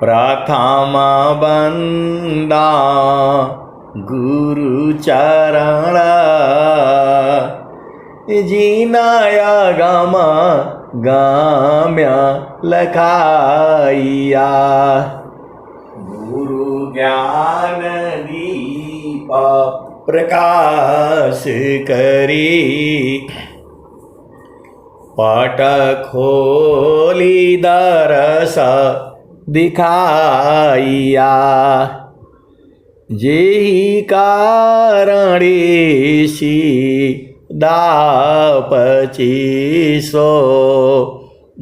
प्रथम बंदा गुरु चरण जीनाया गम गाम्य लखाइया। गुरु ज्ञान दीप प्रकाश करी पट खोली दरस दिखाइया। जेहि कारणेशी दापचीसो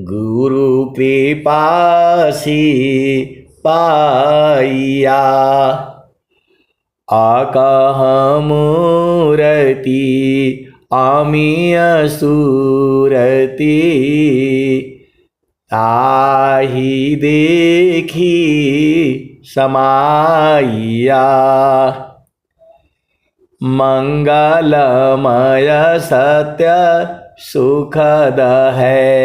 गुरु कृपासी पाइया। आकह मूरति अमीय सूरति ताहि देखी समाइया। मंगलमय सत्य सुखद है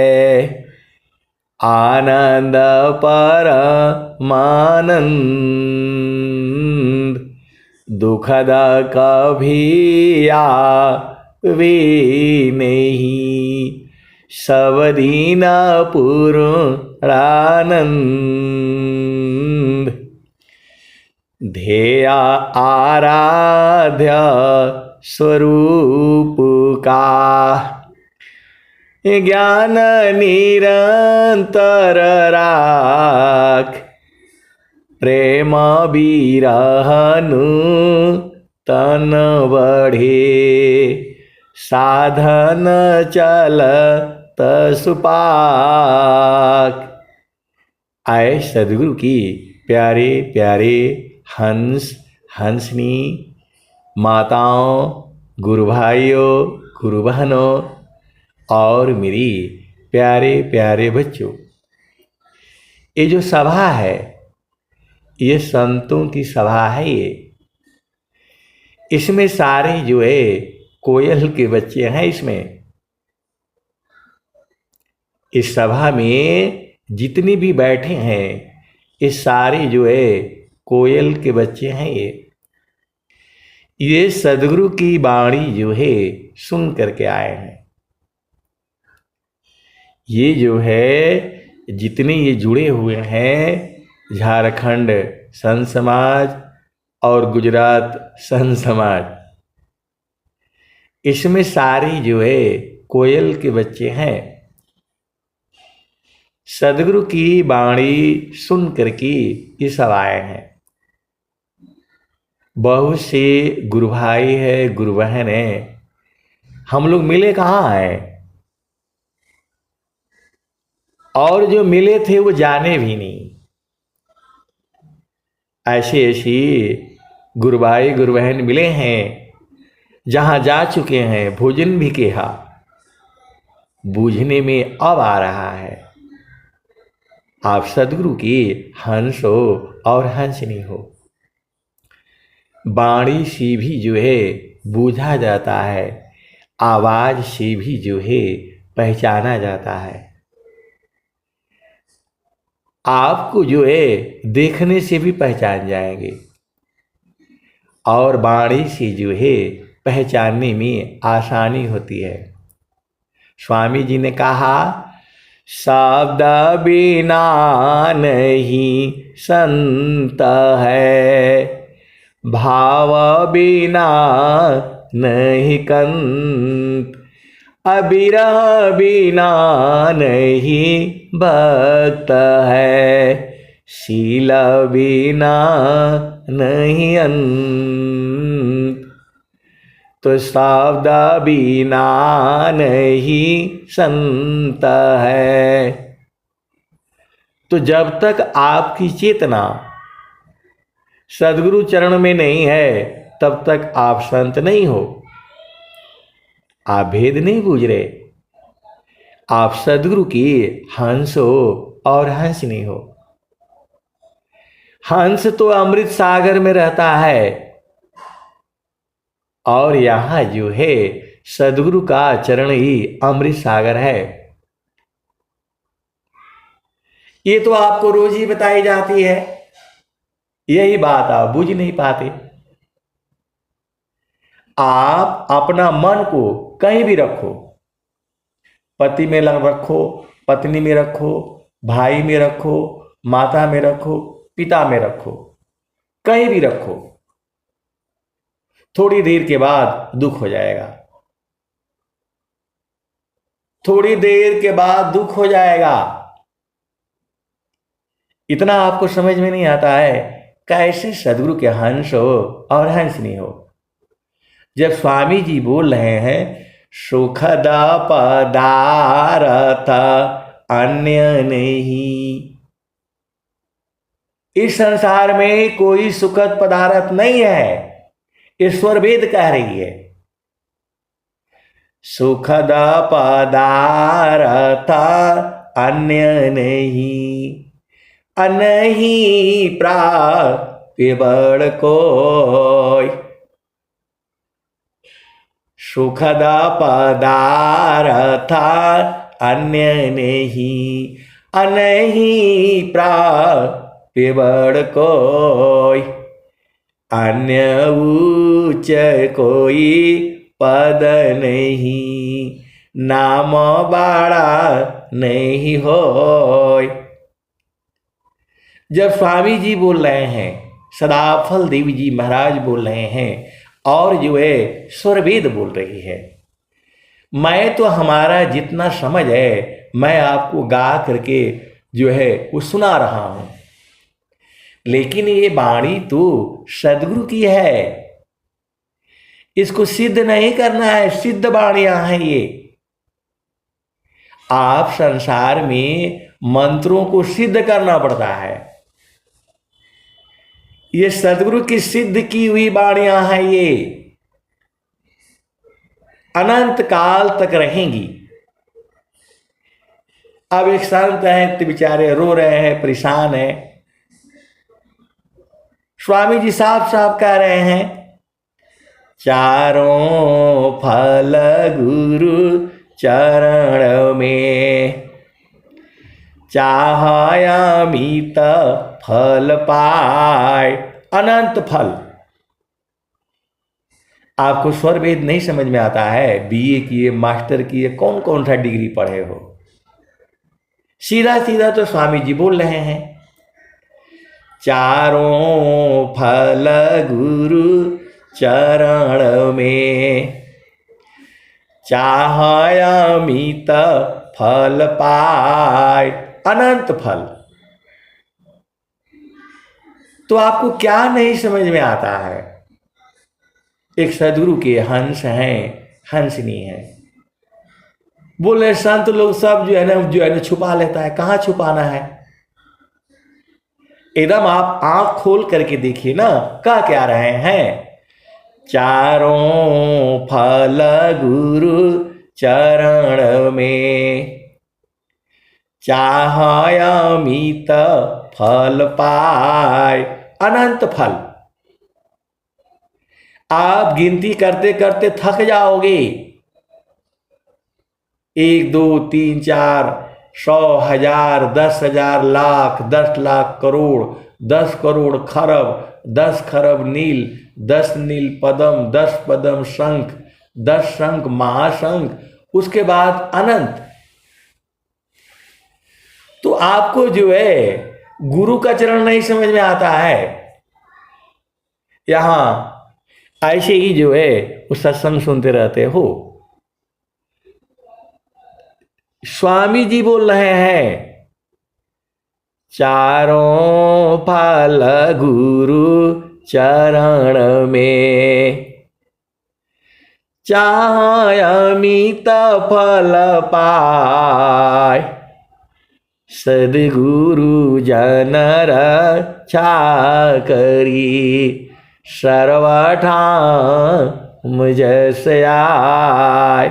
आनंद परमानंद। दुखद कभी आवे नहीं सब दीन पूर्णानंद। ध्येय आराध्य स्वरूप का ज्ञान निरंतर राख। प्रेम बिरहनु तन बढ़े साधन चलत सुपाक। आए सदगुरु की प्यारे प्यारे हंस हंसनी माताओं, गुरु भाइयों, गुरु बहनों और मेरी प्यारे प्यारे बच्चों, ये जो सभा है ये संतों की सभा है। इसमें सारे जो है कोयल के बच्चे हैं। इसमें इस सभा में जितने भी बैठे हैं ये सारे जो है कोयल के बच्चे हैं। ये सदगुरु की वाणी जो है सुन करके आए हैं। ये जो है जितने ये जुड़े हुए हैं झारखंड संत समाज और गुजरात संत समाज, इसमें सारी जो है कोयल के बच्चे हैं। सदगुरु की वाणी सुन करके ये सब आए हैं। बहुत से गुरु भाई है, गुरु बहन है। हम लोग मिले कहाँ हैं और जो मिले थे वो जाने भी नहीं। ऐसे ऐसी गुरु भाई गुरु बहन मिले हैं जहाँ जा चुके हैं, भोजन भी किया, बूझने में अब आ रहा है। आप सदगुरु की हंस हो और हंसनी हो। वाणी से भी जो है बूझा जाता है, आवाज से भी जो है पहचाना जाता है। आपको जो है देखने से भी पहचान जाएंगे और वाणी से जो है पहचानने में आसानी होती है। स्वामी जी ने कहा शब्द बिना नहीं संत है, भाव बिना नहीं कंत, अबिरह बिना नहीं भक्त है, शील बिना नहीं अंत। तो शब्द बिना नहीं संत है। तो जब तक आपकी चेतना सदगुरु चरण में नहीं है तब तक आप संत नहीं हो। आप भेद नहीं बूझ रहे। आप सदगुरु की हंस हो और हंसनी हो। हंस तो अमृत सागर में रहता है और यहाँ जो है सदगुरु का चरण ही अमृत सागर है। ये तो आपको रोज ही बताई जाती है, यही बात आप बुझ नहीं पाते। आप अपना मन को कहीं भी रखो, पति में रखो, पत्नी में रखो, भाई में रखो, माता में रखो, पिता में रखो, कहीं भी रखो, थोड़ी देर के बाद दुख हो जाएगा, थोड़ी देर के बाद दुख हो जाएगा। इतना आपको समझ में नहीं आता है कैसे सदगुरु के हंस हो और हंसनी हो। जब स्वामी जी बोल रहे हैं सुखद पदार्थ अन्य नहीं, इस संसार में कोई सुखद पदार्थ नहीं है, ईश्वर वेद कह रही है। सुखद पदार्थ अन्य नहीं, अनही प्राप्य बड़ कोई। सुखद पदार्थ अन्य नहीं, अनही प्राप्य बड़ कोई। अन्य उच्च कोई पद नहीं, नाम बड़ा नहीं होय। जब स्वामी जी बोल रहे हैं, सदाफल देवी जी महाराज बोल रहे हैं, और जो है स्वरवेद बोल रही है, मैं तो हमारा जितना समझ है मैं आपको गा करके जो है वो सुना रहा हूं, लेकिन ये वाणी तो सदगुरु की है, इसको सिद्ध नहीं करना है, सिद्ध वाणियां हैं ये। आप संसार में मंत्रों को सिद्ध करना पड़ता है, ये सदगुरु की सिद्ध की हुई वाणियां हैं, ये अनंत काल तक रहेंगी। अब एक संत है तो बेचारे रो रहे हैं, परेशान है। स्वामी जी साफ साफ कह रहे हैं चारों फल गुरु चरण में, चाहयामित फल पाए। अनंत फल। आपको स्वर वेद नहीं समझ में आता है, बीए किए, मास्टर किए, कौन कौन सा डिग्री पढ़े हो, सीधा सीधा तो स्वामी जी बोल रहे हैं चारों फल गुरु चरण में, चाहयामित फल पाए। अनंत फल। तो आपको क्या नहीं समझ में आता है? एक सदगुरु के हंस हैं, हंसनी है। बोले संत लोग सब जो है ना छुपा लेता है। कहाँ छुपाना है? एकदम आप आंख खोल करके देखिए ना, क्या रहे हैं, चारों फल गुरु चरण में, चाहयामित फल पाए। अनंत फल। आप गिनती करते करते थक जाओगे। 1 2 3 4 100 1000 10,000 लाख 10 लाख करोड़ 10 करोड़ खरब 10 खरब नील 10 नील पदम 10 पदम शंख 10 शंख महाशंख, उसके बाद अनंत। तो आपको जो है गुरु का चरण नहीं समझ में आता है। यहां ऐसे ही जो है वो सत्संग सुनते रहते हो। स्वामी जी बोल रहे हैं चारों फल गुरु चरण में, चाहयामित फल पाए। सद्गुरु जन रक्षा करी, सर्वठाम जैसे आए।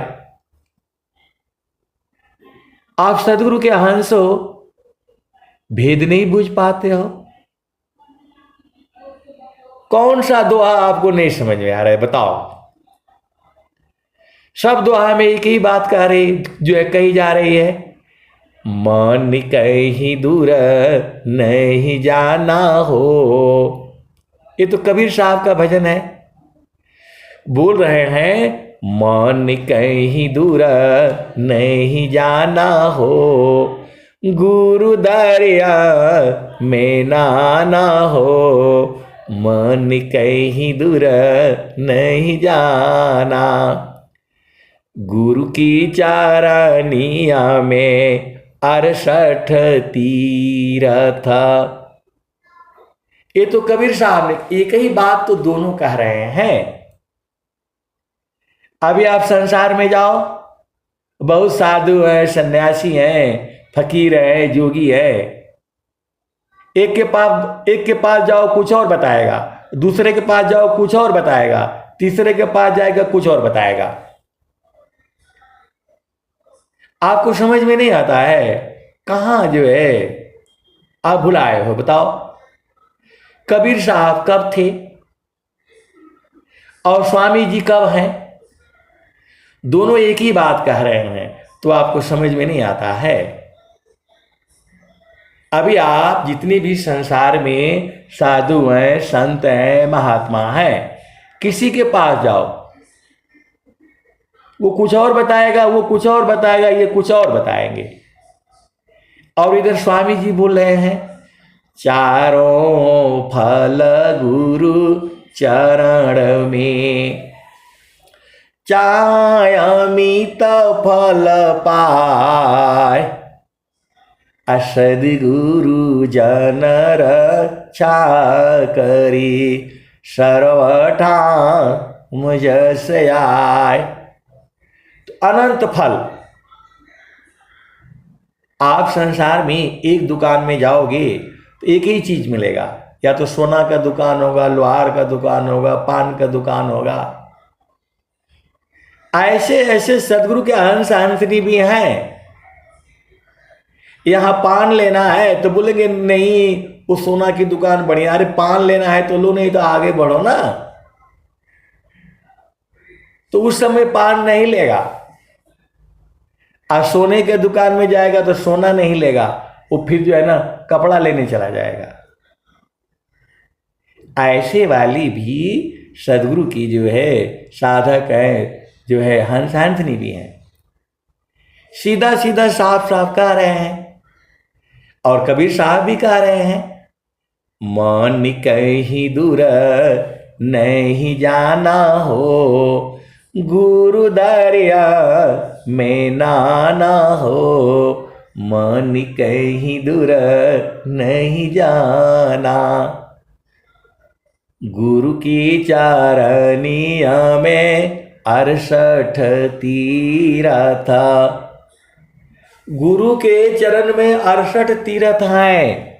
आप सदगुरु के हंस हो, भेद नहीं बूझ पाते हो। कौन सा दोहा आपको नहीं समझ में आ रहा है बताओ? सब दोहा में एक ही बात कह रही जो है कही जा रही है, मन कहीं दूर नहीं जाना हो। ये तो कबीर साहब का भजन है। बोल रहे हैं मन कहीं दूर नहीं जाना हो, गुरु दरिया में नाना हो। मन कहीं दूर नहीं जाना, गुरु की चारनिया में 68 तीरथ। ये तो कबीर साहब ने एक ही बात तो दोनों कह रहे हैं। अभी आप संसार में जाओ, बहुत साधु हैं, सन्यासी हैं, फकीर है, जोगी है। एक के पास जाओ कुछ और बताएगा, दूसरे के पास जाओ कुछ और बताएगा, तीसरे के पास जाएगा कुछ और बताएगा। आपको समझ में नहीं आता है कहां जो है आप भुलाए हो। बताओ कबीर साहब कब थे और स्वामी जी कब हैं? दोनों एक ही बात कह रहे हैं, तो आपको समझ में नहीं आता है। अभी आप जितने भी संसार में साधु हैं, संत हैं, महात्मा हैं, किसी के पास जाओ, वो कुछ और बताएगा, वो कुछ और बताएगा, ये कुछ और बताएंगे। और इधर स्वामी जी बोल रहे हैं चारों फल गुरु चरण में, चाय अमित फल पाए, सद्गुरु जन रक्षा करी, सर्वठा मुझ से आए। तो अनंत फल। आप संसार में एक दुकान में जाओगे तो एक ही चीज मिलेगा, या तो सोना का दुकान होगा, लोहार का दुकान होगा, पान का दुकान होगा। ऐसे ऐसे सदगुरु के हंस हंसनी भी हैं। यहां पान लेना है तो बोलेंगे नहीं वो सोना की दुकान बढ़िया। अरे पान लेना है तो लो, नहीं तो आगे बढ़ो ना। तो उस समय पान नहीं लेगा। आज सोने के दुकान में जाएगा तो सोना नहीं लेगा, वो फिर जो है ना कपड़ा लेने चला जाएगा। ऐसे वाली भी सदगुरु की जो है साधक है, जो है हंस हंसनी भी है। सीधा सीधा साफ साफ कह रहे हैं, और कबीर साहब भी कह रहे हैं मन कहीं दूर नहीं जाना हो, गुरु दरिया में नाना हो। मन कहीं दूर नहीं जाना, गुरु की चारनिया में 68 तीरथ। गुरु के चरण में 68 तीरथ हैं।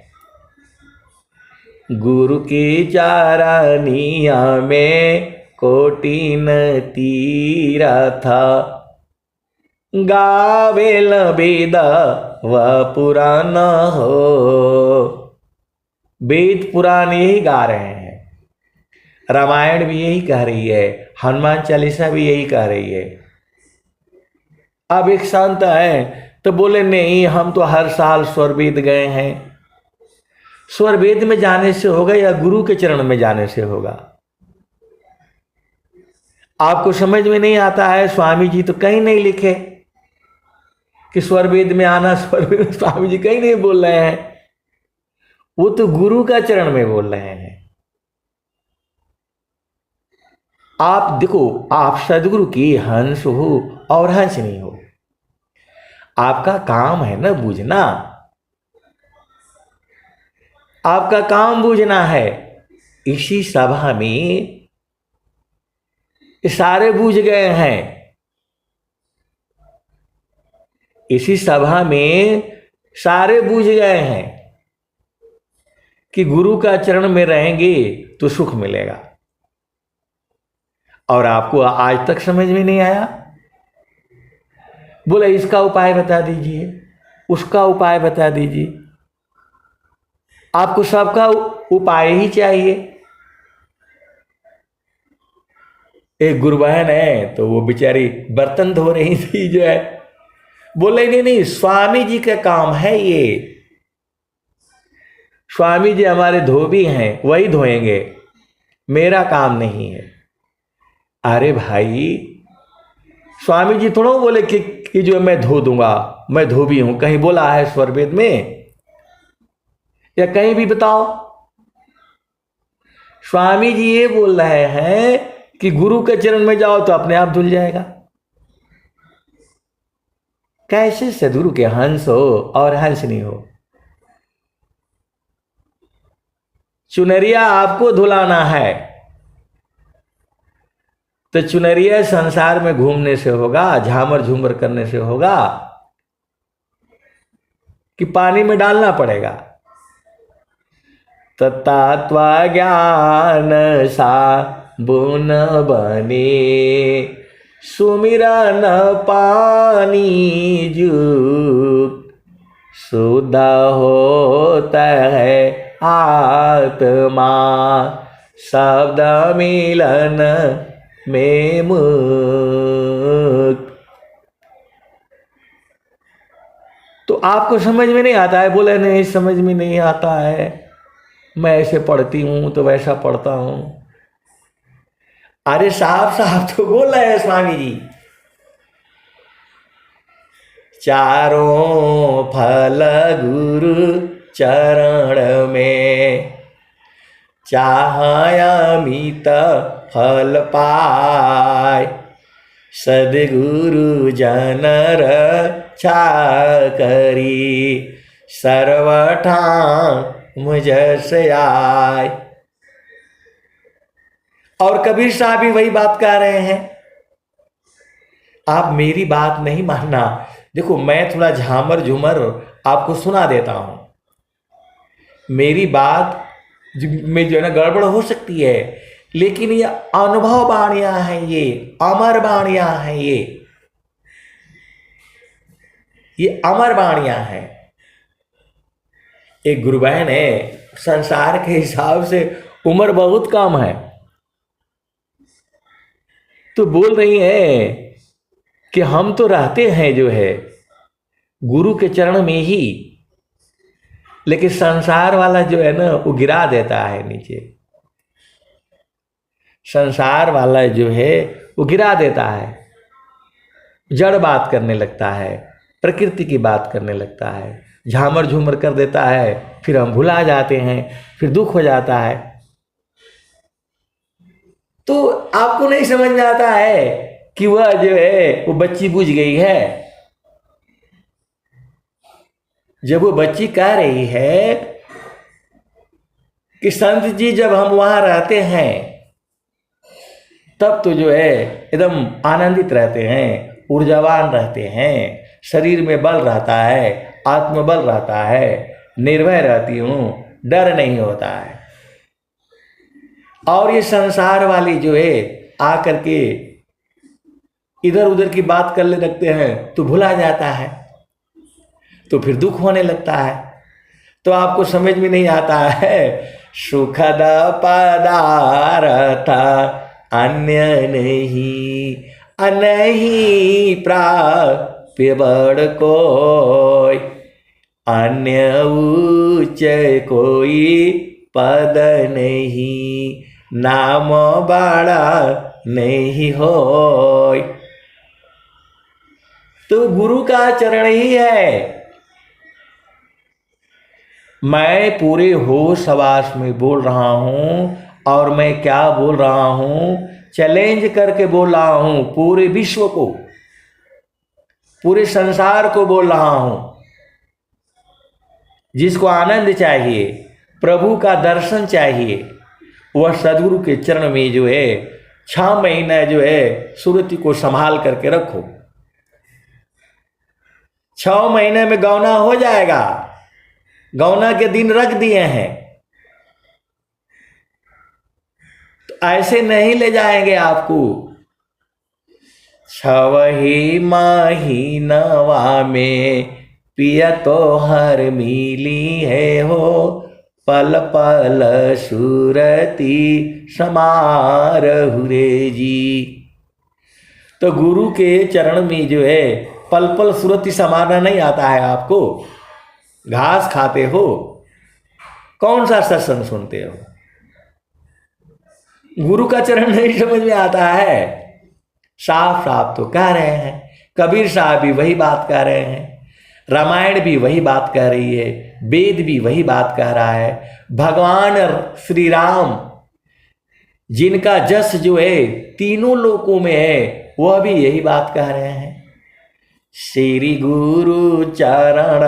गुरु की चारनिया में कोटिन तीरथ। गावेल वेद व पुराण हो, वेद पुराण यही गा रहे हैं, रामायण भी यही कह रही है, हनुमान चालीसा भी यही कह रही है। अब एक संत है तो बोले नहीं हम तो हर साल स्वरवेद गए हैं। स्वरवेद में जाने से होगा या गुरु के चरण में जाने से होगा? आपको समझ में नहीं आता है। स्वामी जी तो कहीं नहीं लिखे कि स्वरवेद में आना। स्वरवेद स्वामी जी कहीं नहीं बोल रहे हैं, वो तो गुरु का चरण में बोल रहे हैं। आप देखो, आप सदगुरु की हंस हो और हंस नहीं हो। आपका काम है ना बूझना, आपका काम बूझना है। इसी सभा में सारे बूझ गए हैं। इसी सभा में सारे बूझ गए हैं कि गुरु का चरण में रहेंगे तो सुख मिलेगा। और आपको आज तक समझ में नहीं आया। बोले इसका उपाय बता दीजिए, उसका उपाय बता दीजिए। आपको सबका उपाय ही चाहिए। एक गुरु बहन है तो वो बेचारी बर्तन धो रही थी, जो है बोले नहीं नहीं, स्वामी जी का काम है ये, स्वामी जी हमारे धोबी हैं, वही धोएंगे, मेरा काम नहीं है। अरे भाई, स्वामी जी थोड़ा बोले कि जो मैं धो दूंगा, मैं धोबी हूं, कहीं बोला है स्वरवेद में या कहीं भी बताओ। स्वामी जी ये बोल रहे हैं कि गुरु के चरण में जाओ तो अपने आप धुल जाएगा। कैसे सदगुरु के हंस हो और हंसनी हो? चुनरिया आपको धुलाना है तो चुनरिया संसार में घूमने से होगा, झामर झूमर करने से होगा, कि पानी में डालना पड़ेगा? तत्व ज्ञान साबुन बने, सुमिरन पानी जुग, शुद्ध होता है आत्मा, शब्द मिलन में मुक्त। तो आपको समझ में नहीं आता है? बोले नहीं समझ में नहीं आता है, मैं ऐसे पढ़ती हूं तो वैसा पढ़ता हूं। अरे साहब साहब तो बोल रहे हैं स्वामी जी, चारों फल गुरु चरण में, चाहयामित फल पाय, सद्गुरु जन रक्षा करी, सर्वठाम मुझसे आय। और कबीर साहब भी वही बात कह रहे हैं। आप मेरी बात नहीं मानना, देखो मैं थोड़ा झामर झूमर आपको सुना देता हूं, मेरी बात में जो है ना गड़बड़ हो सकती है, लेकिन ये अनुभव वाणियां हैं, ये अमर वाणियां हैं, ये अमर वाणियां हैं। एक गुरु बहन है, संसार के हिसाब से उम्र बहुत कम है, तो बोल रही है कि हम तो रहते हैं जो है गुरु के चरण में ही, लेकिन संसार वाला जो है ना वो गिरा देता है नीचे। संसार वाला जो है वो गिरा देता है, जड़ बात करने लगता है, प्रकृति की बात करने लगता है, झामर झूमर कर देता है, फिर हम भुला जाते हैं, फिर दुख हो जाता है। तो आपको नहीं समझ में आता है कि वह जो है वो बच्ची बुझ गई है। जब वो बच्ची कह रही है कि संत जी जब हम वहां रहते हैं तब तो जो है एकदम आनंदित रहते हैं, ऊर्जावान रहते हैं, शरीर में बल रहता है, आत्मबल रहता है, निर्भय रहती हूं, डर नहीं होता है। और ये संसार वाली जो है आकर के इधर उधर की बात करने लगते हैं तो भुला जाता है, तो फिर दुख होने लगता है। तो आपको समझ में नहीं आता है, सुखद पदार्थ अन्य नहीं, अनही प्राप्य बड़ कोई, अन्य उच्च कोई पद नहीं, नाम बड़ा नहीं होय। तो गुरु का चरण ही है। मैं पूरे होश हवास में बोल रहा हूं, और मैं क्या बोल रहा हूं, चैलेंज करके बोल रहा हूं, पूरे विश्व को, पूरे संसार को बोल रहा हूं। जिसको आनंद चाहिए, प्रभु का दर्शन चाहिए, वह सदगुरु के चरण में जो है 6 महीने जो है सुरति को संभाल करके रखो। 6 महीने में गौना हो जाएगा, गौना के दिन रख दिए हैं, तो ऐसे नहीं ले जाएंगे आपको। 6 महीनवा में पिया तो हर मिली है हो, पल पल सुरती समारहु रे जी। तो गुरु के चरण में जो है पल पल सुरति संवारना नहीं आता है आपको? घास खाते हो, कौन सा सत्संग सुनते हो? गुरु का चरण नहीं समझ में आता है। साफ साफ तो कह रहे हैं, कबीर साहब भी वही बात कह रहे हैं, रामायण भी वही बात कह रही है, वेद भी वही बात कह रहा है, भगवान श्री राम जिनका जस जो है तीनों लोकों में है, वह भी यही बात कह रहे हैं। श्री गुरु चरण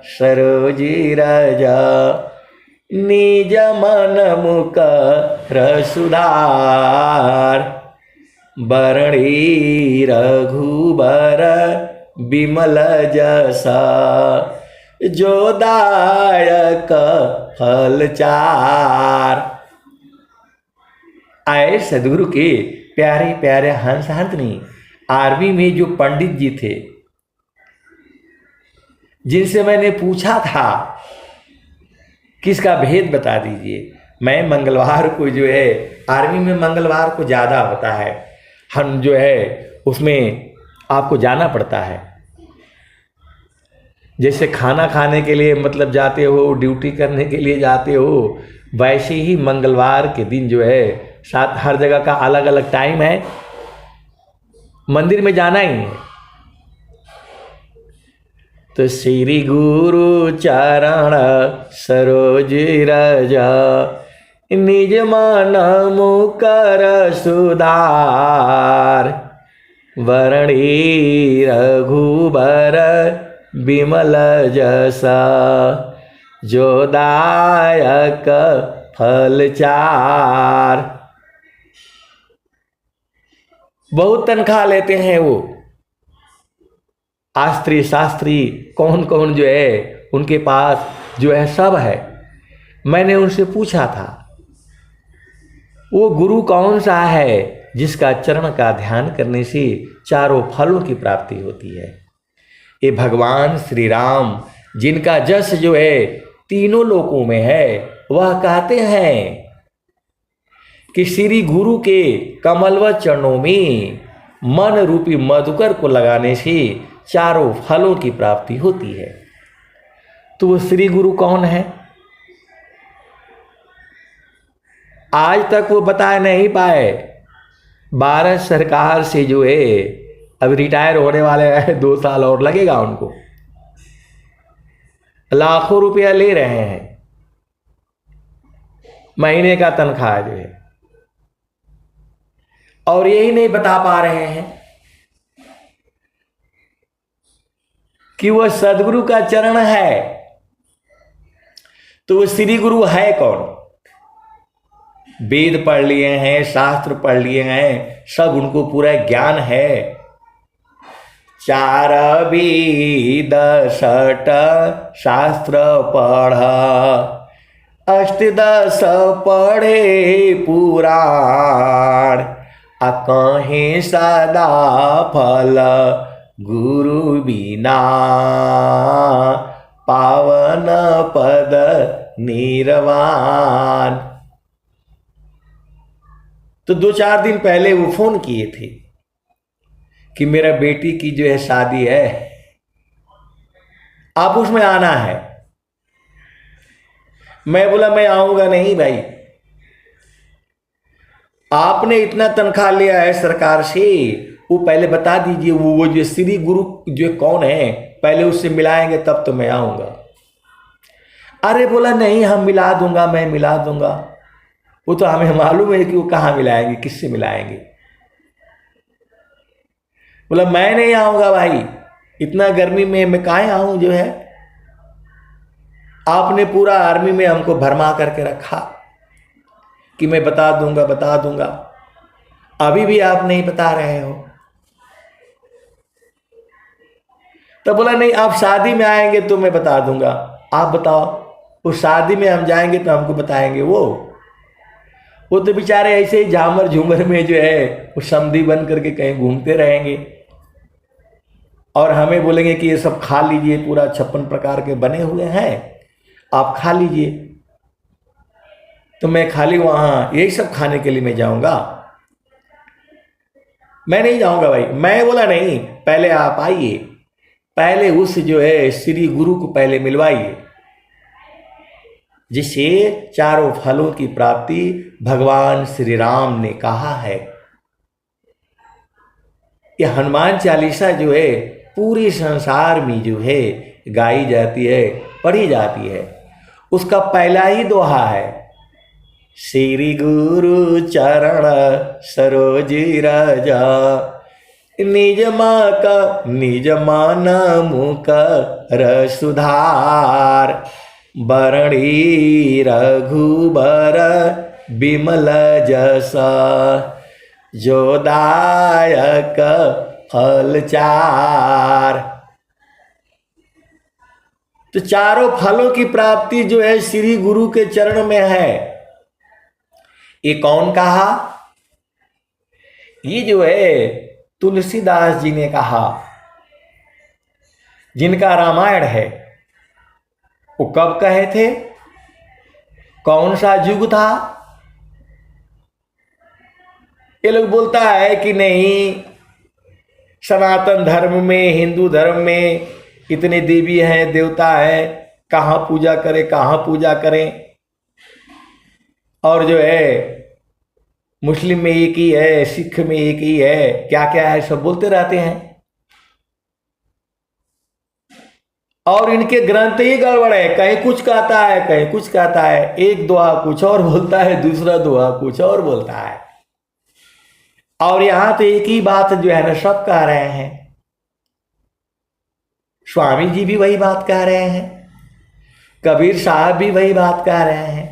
सरोज राजा निज मन मुख रसुधार बरणी रघुबर बिमल जसा जो दायक फलचार। आए सदगुरु के प्यारे प्यारे हंस हंसनी आर्मी में जो पंडित जी थे, जिनसे मैंने पूछा था किसका भेद बता दीजिए। मैं मंगलवार को जो है, आर्मी में मंगलवार को ज़्यादा होता है, हम जो है उसमें आपको जाना पड़ता है। जैसे खाना खाने के लिए मतलब जाते हो, ड्यूटी करने के लिए जाते हो, वैसे ही मंगलवार के दिन जो है साथ हर जगह का अलग अलग टाइम है, मंदिर में जाना ही है। तो श्री गुरु चरण सरोज राजा निज मन मुकर सुधार वरणी रघुबर बिमल जसा जो दायक फलचार। बहुत तनख्वाह लेते हैं वो शास्त्री शास्त्री, कौन कौन जो है उनके पास जो है सब है। मैंने उनसे पूछा था वो गुरु कौन सा है जिसका चरण का ध्यान करने से चारों फलों की प्राप्ति होती है। ये भगवान श्री राम जिनका जस जो है तीनों लोकों में है, वह कहते हैं कि श्री गुरु के कमलवत चरणों में मन रूपी मधुकर को लगाने से चारों फलों की प्राप्ति होती है। तो वो श्री गुरु कौन है? आज तक वो बता नहीं पाए। भारत सरकार से जो है अब रिटायर होने वाले हैं, 2 साल और लगेगा उनको, लाखों रुपया ले रहे हैं महीने का तनख्वाह जो है, और यही नहीं बता पा रहे हैं कि वह सदगुरु का चरण है। तो वह श्री गुरु है कौन? वेद पढ़ लिए हैं, शास्त्र पढ़ लिए हैं, सब उनको पूरा ज्ञान है। 4 वेद 6 शास्त्र पढ़, 8-10 पढ़े पुराण, कहें सदा फल गुरु बिना पावन पद निर्वाण। तो 2-4 दिन पहले वो फोन किए थे कि मेरा बेटी की जो है शादी है, आप उसमें आना है। मैं बोला मैं आऊंगा नहीं भाई, आपने इतना तनख्वाह लिया है सरकार से, वो पहले बता दीजिए वो जो श्री गुरु जो कौन है, पहले उससे मिलाएंगे तब तो मैं आऊंगा। अरे बोला नहीं हम मिला दूंगा, मैं मिला दूंगा। वो तो हमें मालूम है कि वो कहाँ मिलाएंगे, किससे मिलाएंगे। बोला मैं नहीं आऊंगा भाई, इतना गर्मी में मैं काहे आऊं जो है। आपने पूरा आर्मी में हमको भरमा करके रखा कि मैं बता दूंगा बता दूंगा, अभी भी आप नहीं बता रहे हो। तो बोला नहीं आप शादी में आएंगे तो मैं बता दूंगा, आप बताओ। उस शादी में हम जाएंगे तो हमको बताएंगे। वो तो बेचारे ऐसे ही झामर झूमर में जो है वो समधी बन करके कहीं घूमते रहेंगे और हमें बोलेंगे कि ये सब खा लीजिए, पूरा 56 प्रकार के बने हुए हैं, आप खा लीजिए। तो मैं खाली वहाँ यही सब खाने के लिए मैं जाऊँगा? मैं नहीं जाऊँगा भाई। मैं बोला नहीं, पहले आप आइए, पहले उस जो है श्री गुरु को पहले मिलवाइए, जिसे चारों फलों की प्राप्ति भगवान श्री राम ने कहा है। यह हनुमान चालीसा जो है पूरे संसार में जो है गाई जाती है, पढ़ी जाती है। उसका पहला ही दोहा है, श्री गुरु चरण सरोज रजा, निज माँ का निज मान मुख रसुधार, बरणी रघुबर बिमल जसा, जो दायक फल चार। तो चारों फलों की प्राप्ति जो है श्री गुरु के चरण में है। ये कौन कहा? ये जो है तुलसीदास जी ने कहा, जिनका रामायण है। वो कब कहे थे? कौन सा युग था? ये लोग बोलता है कि नहीं, सनातन धर्म में, हिंदू धर्म में इतने देवी हैं, देवता हैं, कहाँ पूजा करें, कहाँ पूजा करें। और जो है मुस्लिम में एक ही है, सिख में एक ही है, क्या क्या है सब बोलते रहते हैं। और इनके ग्रंथ ही गड़बड़ है, कहीं कुछ कहता है, कहीं कुछ कहता है। एक दोहा कुछ और बोलता है, दूसरा दोहा कुछ और बोलता है। और यहां तो एक ही बात जो है ना सब कह रहे हैं। स्वामी जी भी वही बात कह रहे हैं, कबीर साहब भी वही बात कह रहे हैं,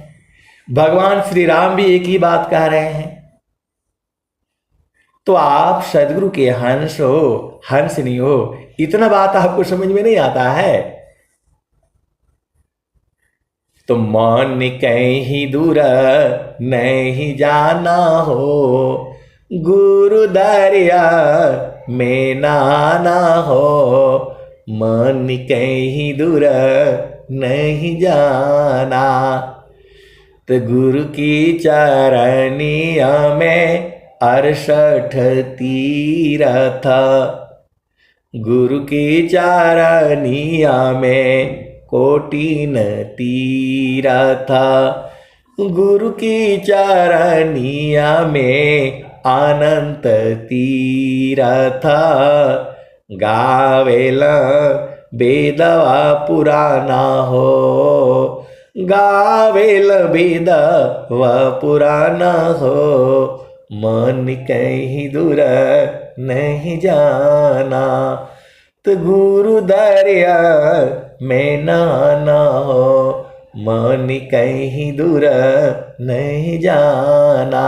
भगवान श्री राम भी एक ही बात कह रहे हैं। तो आप सदगुरु के हंस हो, हंसनी हो, इतना बात आपको समझ में नहीं आता है? तो मन कहीं दूर नहीं जाना हो, गुरु दरिया में नाना हो, मन कहीं दूर नहीं जाना। तो गुरु की चरनिया में 68 तीरथ, गुरु की चरनिया में कोटिन तीरथ, गुरु की चरनिया में अनंत तीरथ, गावेला वेदवा पुराना हो, गावेल वेद व पुराना हो, मन कहीं दूर नहीं जाना। तो गुरु दरिया में नाना हो, मन कहीं दूर नहीं जाना।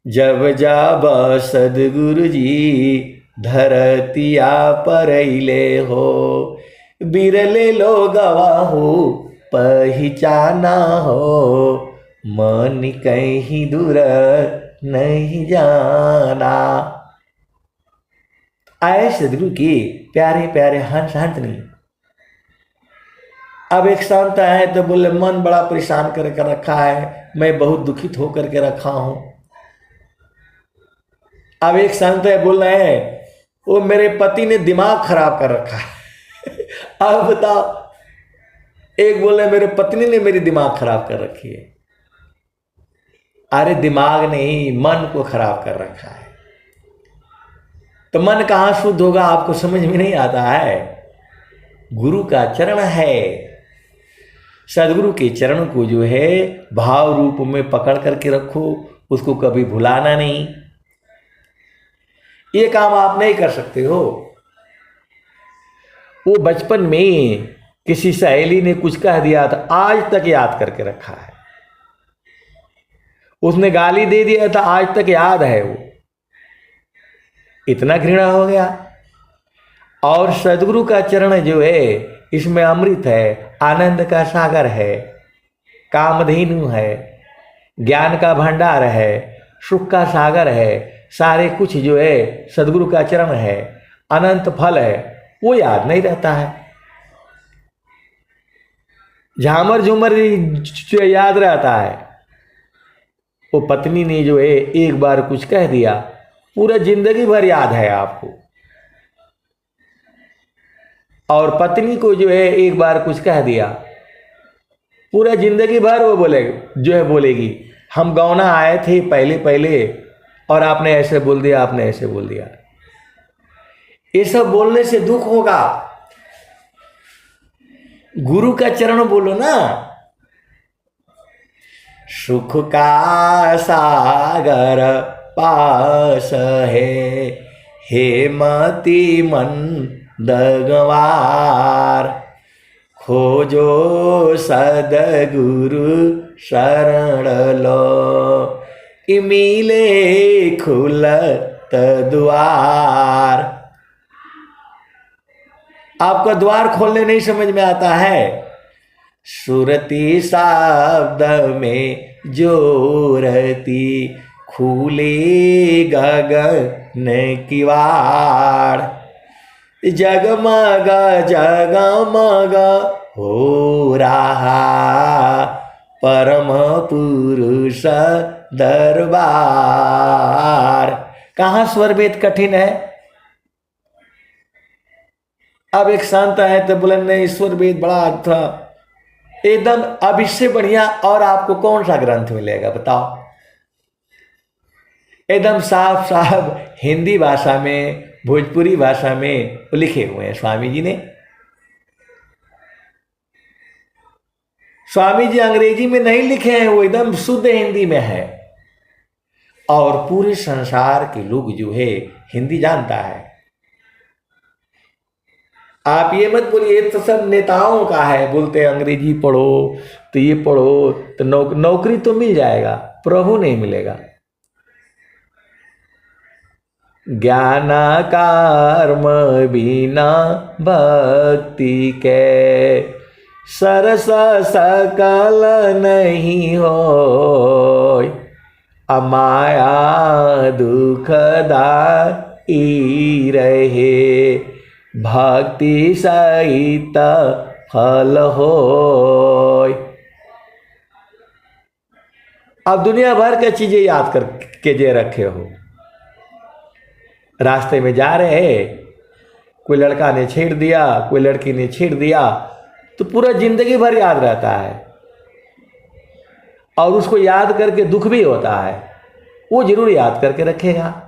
जब जाब सदगुरु जी धरतिया परैले हो, बिरले लोगवा हो पहचाना हो, मन कहीं दूर नहीं जाना। आए सदगुरु की प्यारे प्यारे हंस हंसनी। अब एक संत है तो बोले मन बड़ा परेशान करके रखा है, मैं बहुत दुखित होकर के रखा हूं। अब एक संत है बोल रहे हैं वो मेरे पति ने दिमाग खराब कर रखा है। अब बताओ, एक बोल रहे मेरे पत्नी ने मेरी दिमाग खराब कर रखी है। अरे दिमाग नहीं, मन को खराब कर रखा है। तो मन कहाँ शुद्ध होगा आपको समझ में नहीं आता है। गुरु का चरण है, सदगुरु के चरण को जो है भाव रूप में पकड़ करके रखो, उसको कभी भुलाना नहीं। ये काम आप नहीं कर सकते हो। वो बचपन में किसी सहेली ने कुछ कह दिया था, आज तक याद करके रखा है। उसने गाली दे दिया था, आज तक याद है। वो इतना घृणा हो गया। और सदगुरु का चरण जो है इसमें अमृत है, आनंद का सागर है, कामधेनु है, ज्ञान का भंडार है, सुख का सागर है, सारे कुछ जो है सदगुरु का चरण है, अनंत फल है। वो याद नहीं रहता है। झामर झूमर जो याद रहता है। वो पत्नी ने जो है एक बार कुछ कह दिया, पूरा जिंदगी भर याद है आपको। और पत्नी को जो है एक बार कुछ कह दिया, पूरा जिंदगी भर वो बोलेगी हम गौना आए थे पहले पहले और आपने ऐसे बोल दिया, आपने ऐसे बोल दिया। ये सब बोलने से दुख होगा। गुरु का चरण बोलो ना। सुख का सागर पास है, हेमती मंद गवार, खोजो सदगुरु शरण लो, मिले खुलत द्वार। आपका द्वार खोलने नहीं समझ में आता है, सुरती शब्द में जोरती, खुले गगन की वाड़, जगमग जगमग हो रहा परम पुरुष दरबार। कहाँ स्वर भेद कठिन है। अब एक संत है तो बोले नहीं स्वर भेद बड़ा था एकदम। अब इससे बढ़िया और आपको कौन सा ग्रंथ मिलेगा बताओ। एकदम साफ साफ हिंदी भाषा में, भोजपुरी भाषा में लिखे हुए हैं स्वामी जी ने। स्वामी जी अंग्रेजी में नहीं लिखे हैं, वो एकदम शुद्ध हिंदी में है। और पूरे संसार के लोग जो है हिंदी जानता है। आप ये मत बोलिए तो सब नेताओं का है, बोलते अंग्रेजी पढ़ो तो ये पढ़ो तो नौकरी तो मिल जाएगा, प्रभु नहीं मिलेगा। ज्ञान कर्म बिना भक्ति के, सरस सकल नहीं हो, अमाया दुखदाई रहे, भक्ति सहित फल हो। अब दुनिया भर की चीजें याद करके जे रखे हो। रास्ते में जा रहे हैं, कोई लड़का ने छेड़ दिया, कोई लड़की ने छेड़ दिया, तो पूरा जिंदगी भर याद रहता है और उसको याद करके दुख भी होता है, वो जरूर याद करके रखेगा।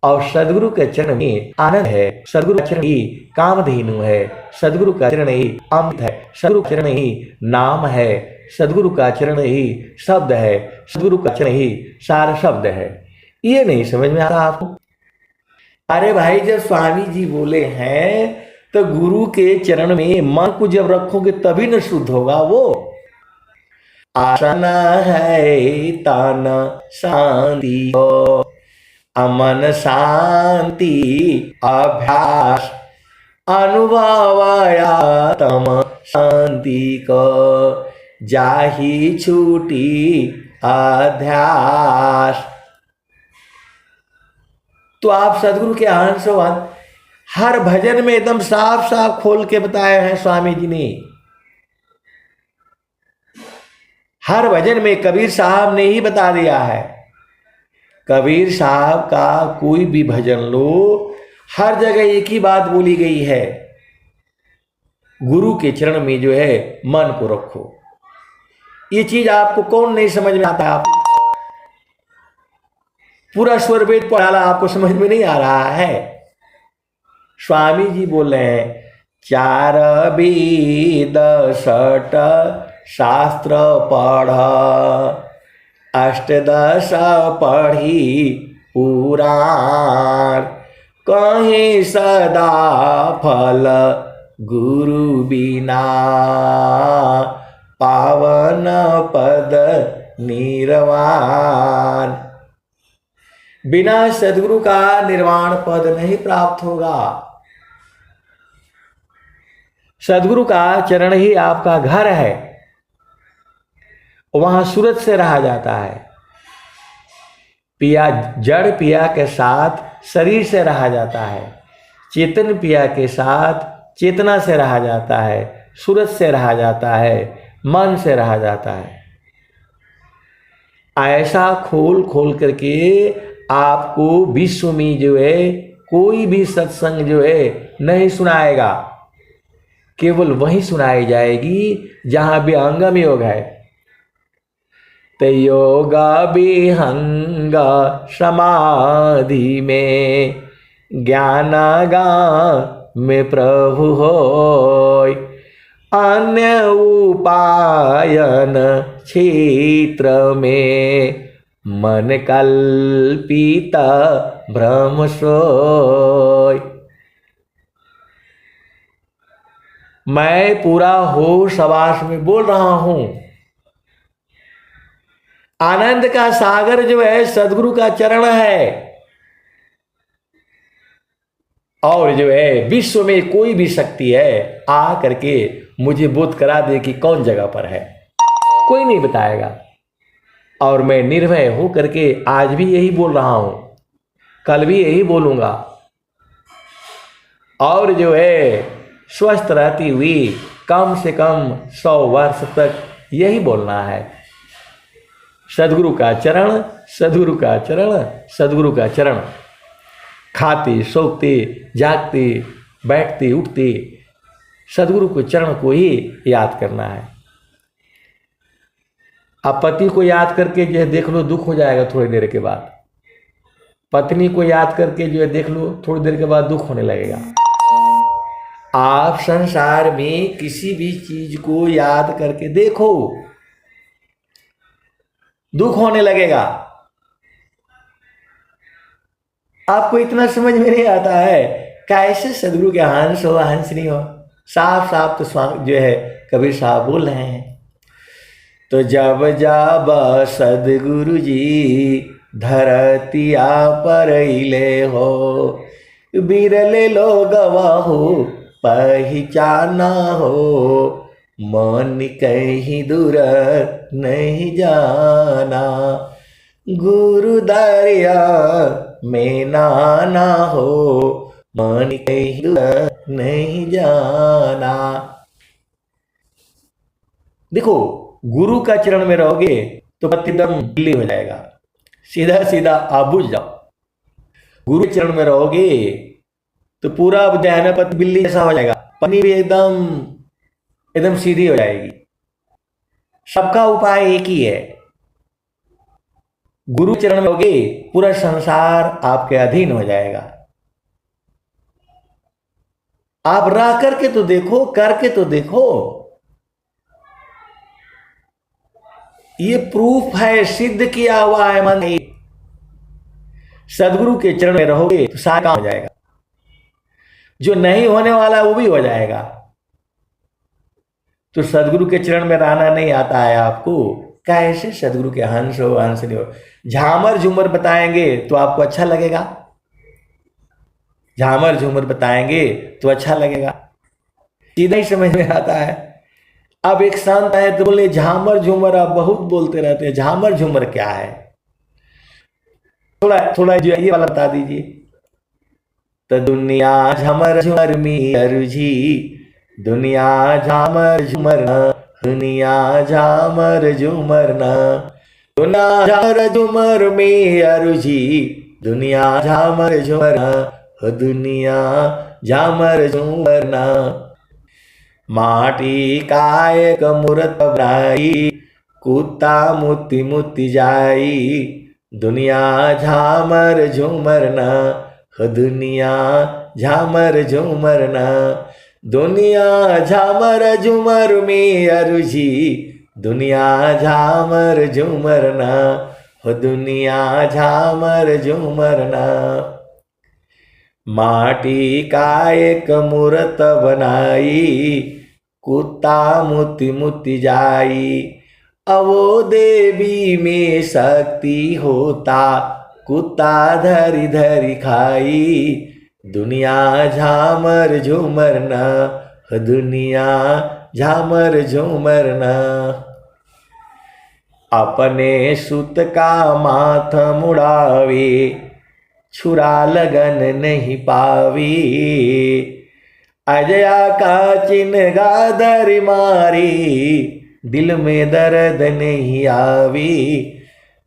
और सदगुरु के चरण में आनंद है, सदगुरु का चरण ही कामधेनु है, सदगुरु का चरण ही अमृत है, सदगुरु का चरण ही नाम है, सदगुरु का चरण ही शब्द है, सदगुरु का चरण ही सारा शब्द है। ये नहीं समझ में आता आपको। अरे भाई जब स्वामी जी बोले हैं तो गुरु के चरण में मन को जब रखोगे तभी न शुद्ध होगा वो। आसना है तन शांति को, अमन शांति अभ्यास, अनुभवाया तम शांति को, जाही छूटी अध्यास। तो आप सदगुरु के अंशवान हर भजन में एकदम साफ साफ खोल के बताए हैं स्वामी जी ने। हर भजन में कबीर साहब ने ही बता दिया है। कबीर साहब का कोई भी भजन लो, हर जगह एक ही बात बोली गई है, गुरु के चरण में जो है मन को रखो। ये चीज आपको कौन नहीं समझ में आता। आप पूरा स्वर वेद पढ़ाला आपको समझ में नहीं आ रहा है। स्वामी जी बोले हैं 4 वेद 6 शास्त्र पढ़, 8 पढ़ी पुराण, कहीं सदा फल गुरु बिना, पावन पद निर्वाण। बिना सदगुरु का निर्वाण पद नहीं प्राप्त होगा। सदगुरु का चरण ही आपका घर है, वहां सूरत से रहा जाता है। पिया जड़ पिया के साथ शरीर से रहा जाता है, चेतन पिया के साथ चेतना से रहा जाता है, सूरत से रहा जाता है, मन से रहा जाता है। ऐसा खोल खोल करके आपको विश्व में जो है कोई भी सत्संग जो है नहीं सुनाएगा। केवल वही सुनाई जाएगी जहां विहंगम योग है। ते योगा विहंगा समाधि में ज्ञानागा में प्रभु होय। अन्य उपायन क्षेत्र में मन कल्पित भ्रम सोय। मैं पूरा होश हवास में बोल रहा हूं। आनंद का सागर जो है सदगुरु का चरण है, और जो है विश्व में कोई भी शक्ति है आ करके मुझे बोध करा दे कि कौन जगह पर है, कोई नहीं बताएगा। और मैं निर्भय हो करके आज भी यही बोल रहा हूं, कल भी यही बोलूंगा, और जो है स्वस्थ रहती हुई कम से कम 100 वर्ष तक यही बोलना है। सदगुरु का चरण, सदगुरु का चरण, सदगुरु का चरण। खाते सोते जागते बैठते उठते सदगुरु के चरण को ही याद करना है। अब पति को याद करके जो है देख लो दुख हो जाएगा थोड़ी देर के बाद, पत्नी को याद करके जो है देख लो थोड़ी देर के बाद दुख होने लगेगा। आप संसार में किसी भी चीज को याद करके देखो, दुख होने लगेगा। आपको इतना समझ में नहीं आता है कैसे सदगुरु के हंस हो हंस नहीं हो। साफ साफ तो स्वामी जो है कबीर साहब बोल रहे हैं, तो जब जब सदगुरु जी धरतिया पर ले हो, बिरले लोग हो पहचाना हो, मन कहीं दूर नहीं जाना, गुरु दरिया में नाना हो, मन कहीं दूर नहीं जाना। देखो गुरु का चरण में रहोगे तो पतिदम दिल्ली हो जाएगा, सीधा सीधा आप बुझ जाओ। गुरु के चरण में रहोगे तो पूरा जहना पति बिल्ली जैसा हो जाएगा, पत्नी भी एकदम एकदम सीधी हो जाएगी। सबका उपाय एक ही है, गुरु चरण में होगे पूरा संसार आपके अधीन हो जाएगा। आप रह करके तो देखो, करके तो देखो, ये प्रूफ है, सिद्ध किया हुआ है। मन सदगुरु के चरण में रहोगे तो सारा काम हो जाएगा, जो नहीं होने वाला वो भी हो जाएगा। तो सदगुरु के चरण में रहना नहीं आता है आपको, कैसे सदगुरु के हंस हो हंस नहीं हो। झामर झूमर बताएंगे तो आपको अच्छा लगेगा, झामर झूमर बताएंगे तो अच्छा लगेगा, सीधा ही समझ में आता है। अब एक संत है तो बोले झामर झूमर आप बहुत बोलते रहते हैं, झामर झूमर क्या है, थोड़ा थोड़ा जो ये वाला बता दीजिए। तो दुनिया झमर झूमर में अरुझी, दुनिया झामर झूमर न, दुनिया झामर झूमर न, दुनिया झामर झूमर में अरुझी, दुनिया झामर झूमर न, दुनिया झामर झूमर न। माटी कायक मूरत बनाई, कुत्ता मुत्ती मुत्ती जाई, दुनिया झामर झूमर न, दुनिया झामर झूमर न, दुनिया झामर झूमर में अरुझी, दुनिया झामर झूमर न, दुनिया झामर झूमर न। माटी का एक मूरत बनाई, कुत्ता मुत्ती मुत्ती जाई, अवो देवी में शक्ति होता, कुत्ता धरी धरी खाई, दुनिया झामर झूमर न, दुनिया झामर झूमर न। अपने सुत का माथ मुड़ावे, छुरा लगन नहीं पावी, अजया का चिन्ह गादर मारी, दिल में दर्द नहीं आवी,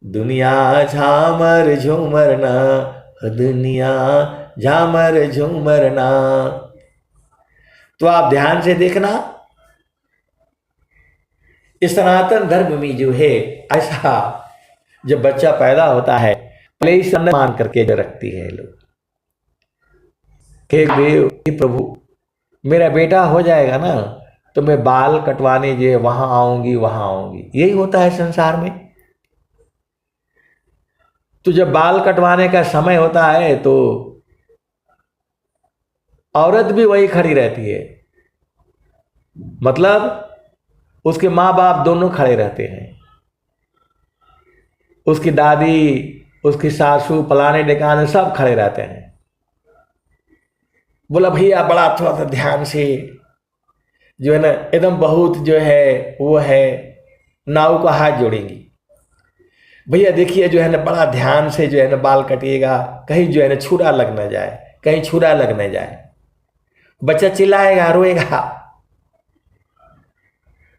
दुनिया झामर झूमर न, दुनिया झामर झूमर न। तो आप ध्यान से देखना, इस सनातन धर्म में जो है ऐसा, जब बच्चा पैदा होता है पहले ही सम्मान करके जो रखती है लोग, हे देव, हे प्रभु, मेरा बेटा हो जाएगा ना तो मैं बाल कटवाने जो है वहां आऊंगी, वहां आऊंगी। यही होता है संसार में। तो जब बाल कटवाने का समय होता है तो औरत भी वही खड़ी रहती है, मतलब उसके माँ बाप दोनों खड़े रहते हैं, उसकी दादी, उसकी सासू, फलाने ढिकाने सब खड़े रहते हैं। बोला भैया बड़ा थोड़ा सा ध्यान से जो है ना, एकदम बहुत जो है वो है, नाव का हाथ जोड़ेंगी, भैया देखिए जो है ना बड़ा ध्यान से जो है ना बाल कटिएगा, कहीं जो है ना छुरा लग न जाए, कहीं छुरा लग न जाए। बच्चा चिल्लाएगा, रोएगा,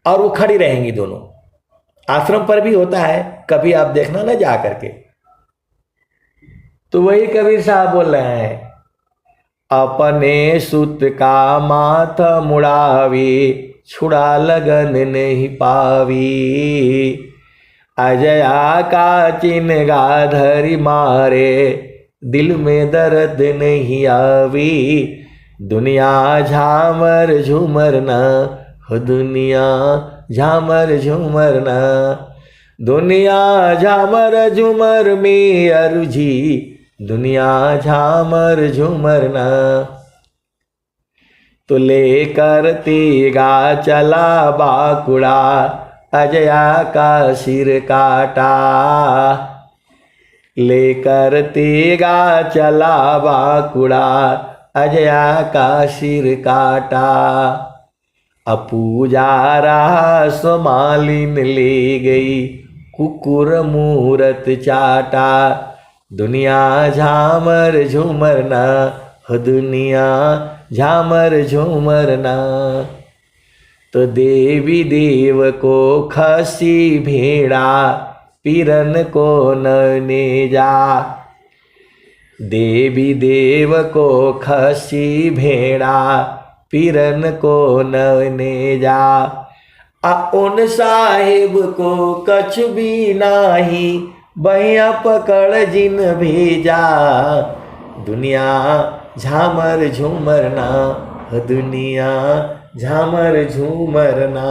और वो खड़ी रहेंगी दोनों। आश्रम पर भी होता है, कभी आप देखना ना जा करके। तो वही कबीर साहब बोल रहे हैं, अपने सुत का माथ मुड़ावी, छुड़ा लगन नहीं पावी, अजया का चिन्हगा धरी मारे, दिल में दर्द नहीं आवी, दुनिया झामर झूमर न हो, दुनिया झामर झूमर न, दुनिया झामर झूमर में अरुझी, दुनिया झामर झूमर न। तो लेकर तेगा चला बाकुड़ा, अजया का सिर काटा, लेकर तेगा चला बाकुड़ा, अजया का सिर काटा, अपूजारा समालिन ले गई, कुकुर मूरत चाटा, दुनिया झामर झूमर ना हो, दुनिया झामर झूमर ना। तो देवी देव को खसी भेड़ा, पीरन को नने जा, देवी देव को खसी भेड़ा, पीरन को नने जा, उन साहिब को कछ भी नाही, बहिया पकड़ जिन भेजा, दुनिया झामर झूमर ना हो, दुनिया झामर झूमर ना।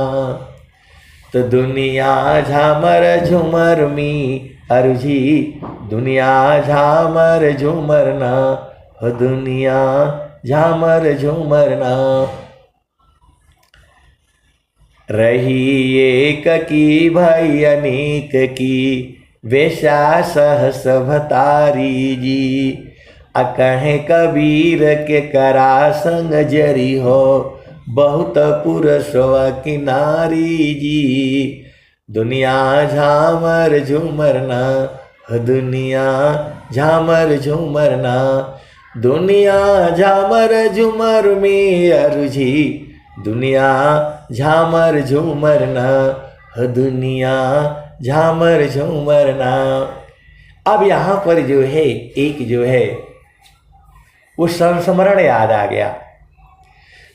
तो दुनिया झामर झूमर मी अर्जी, दुनिया झामर झूमर ना हो, दुनिया झामर झूमर ना। रही एक की भई अनेक की, वेशा सहस भतारी जी, अकहे कबीर के करा संग जरी हो, बहुत पुरुषवा की नारी जी, दुनिया झामर झूमर ना हो, दुनिया झामर झूमर ना, दुनिया झामर झूमर में अर्जी, दुनिया झामर झूमर ना हो, दुनिया झामर झूमर ना। अब यहाँ पर जो है एक जो है वो संस्मरण याद आ गया,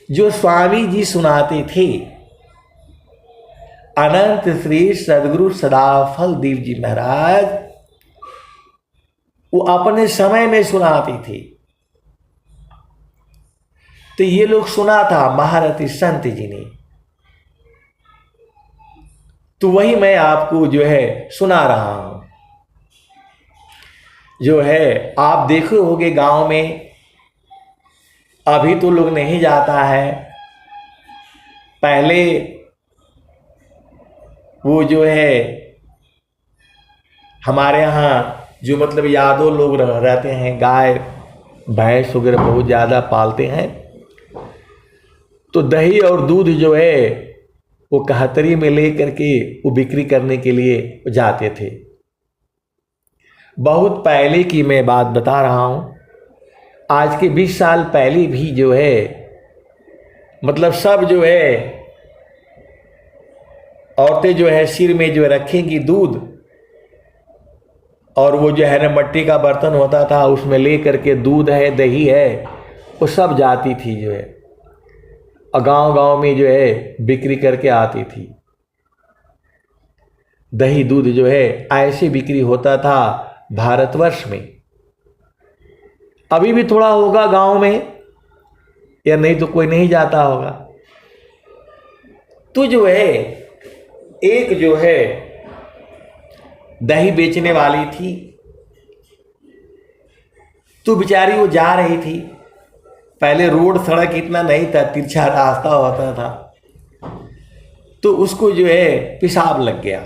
जो स्वामी जी सुनाते थे, अनंत श्री सदगुरु सदाफल देव जी महाराज, वो अपने समय में सुनाते थे। तो ये लोग सुना था महारथी संत जी ने, तो वही मैं आपको जो है सुना रहा हूं। जो है आप देखे होंगे गांव में, अभी तो लोग नहीं जाता है, पहले वो जो है हमारे यहाँ जो मतलब यादव लोग रहते हैं, गाय भैंस वगैरह बहुत ज़्यादा पालते हैं, तो दही और दूध जो है वो कहतरी में ले करके वो बिक्री करने के लिए जाते थे। बहुत पहले की मैं बात बता रहा हूँ, आज के 20 साल पहले भी जो है मतलब सब जो है औरतें जो है सिर में जो रखेंगी दूध, और वो जो है ना मट्टी का बर्तन होता था, उसमें ले करके दूध है, दही है, वो सब जाती थी जो है। और गांव गांव में जो है बिक्री करके आती थी। दही दूध जो है ऐसे बिक्री होता था भारतवर्ष में। अभी भी थोड़ा होगा गांव में, या नहीं तो कोई नहीं जाता होगा। तो जो है एक जो है दही बेचने वाली थी, तो बेचारी वो जा रही थी। पहले रोड सड़क इतना नहीं था, तिरछा रास्ता होता था, तो उसको जो है पेशाब लग गया।